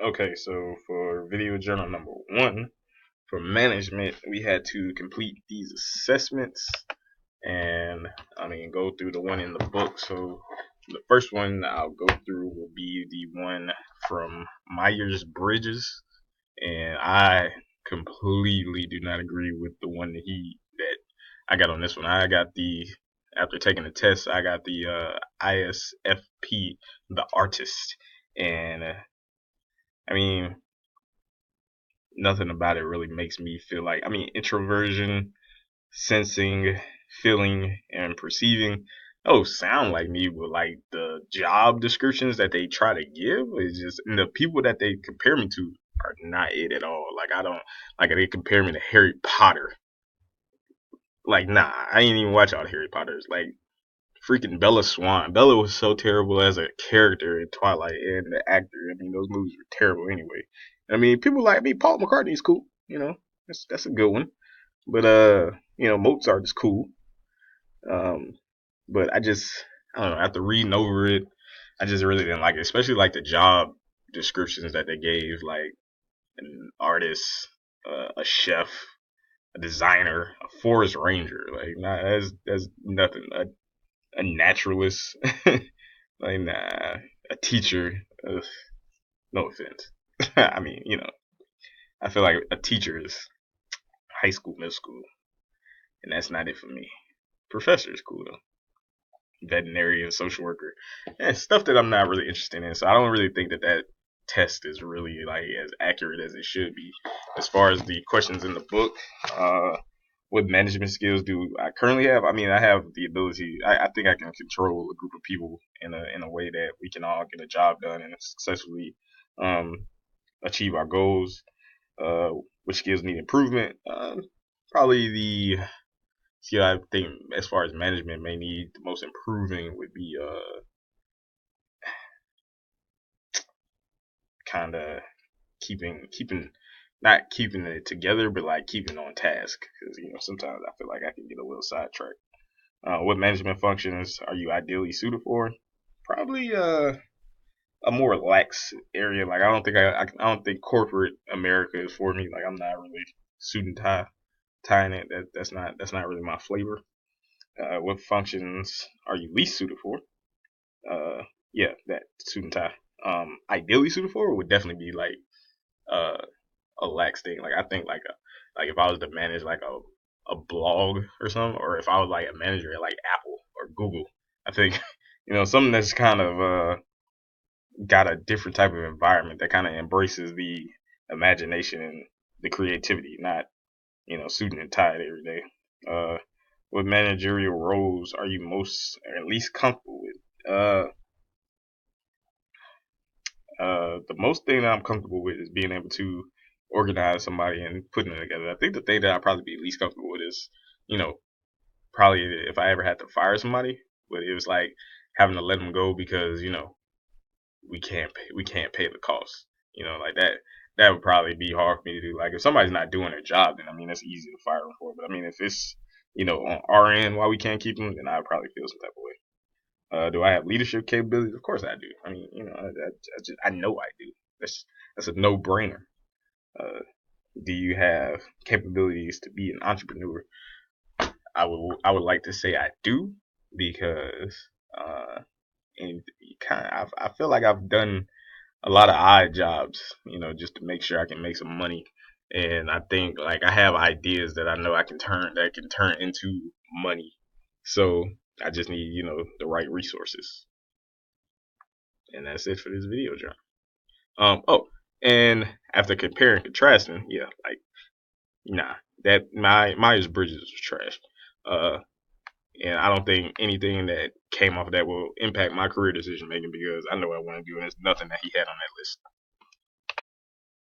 Okay, so for video journal number one, for management, we had to complete these assessments and go through the one in the book. So the first one I'll go through will be the one from Myers Bridges, and I completely do not agree with the one that I got on this one. I got the After taking the test, I got the ISFP, the artist, and I mean nothing about it really makes me feel like introversion, sensing, feeling, and perceiving. Oh, sound like me, but like the job descriptions that they try to give is just, and the people that they compare me to are not it at all. Like I don't like they compare me to Harry Potter. Like nah, I ain't even watch all the Harry Potters. Like freaking Bella Swan. Bella was so terrible as a character in Twilight, and the actor. Those movies were terrible anyway. People like me. Paul McCartney's cool. That's a good one. But Mozart is cool. Um, but I don't know. After reading over it, I just really didn't like it, especially like the job descriptions that they gave, like an artist, a chef, a designer, a forest ranger. Like, nah, that's nothing. A naturalist, like nah, a teacher. No offense. I feel like a teacher is high school, middle school, and that's not it for me. Professor is cool though. Veterinarian, social worker, and stuff that I'm not really interested in. So I don't really think that test is really like as accurate as it should be. As far as the questions in the book, what management skills do I currently have? I have the ability. I think I can control a group of people in a way that we can all get a job done and successfully um, achieve our goals. Which skills need improvement? Probably the skill I think as far as management may need the most improving would be kind of keeping not keeping it together, but like keeping on task. Because sometimes I feel like I can get a little sidetracked. What management functions are you ideally suited for? Probably a more lax area. Like I don't think corporate America is for me. Like I'm not really suit and tying it. That's not really my flavor. What functions are you least suited for? Yeah, that suit and tie. Ideally suited for would definitely be like uh, a lax thing. Like I think like if I was to manage like a blog or something, or if I was like a manager at like Apple or Google, I think something that's kind of got a different type of environment that kind of embraces the imagination and the creativity, not suiting and tied every day. What managerial roles are you most or least comfortable with? The most thing that I'm comfortable with is being able to organize somebody and putting it together. I think the thing that I'd probably be least comfortable with is, you know, probably if I ever had to fire somebody, but it was like having to let them go because we can't pay the cost. Like that. That would probably be hard for me to do. Like if somebody's not doing their job, then that's easy to fire them for. But if it's on our end why we can't keep them, then I'd probably feel some type of way. Do I have leadership capabilities? Of course I do. I know I do. That's a no brainer. Uh, do you have capabilities to be an entrepreneur? I would like to say I do because and I feel like I've done a lot of odd jobs, just to make sure I can make some money. And I think like I have ideas that I know I can turn into money. So I just need, the right resources. And that's it for this video, John. Oh, and after comparing and contrasting, yeah, like nah, that Myers Bridges was trash. Uh, and I don't think anything that came off of that will impact my career decision making because I know what I want to do, and there's nothing that he had on that list.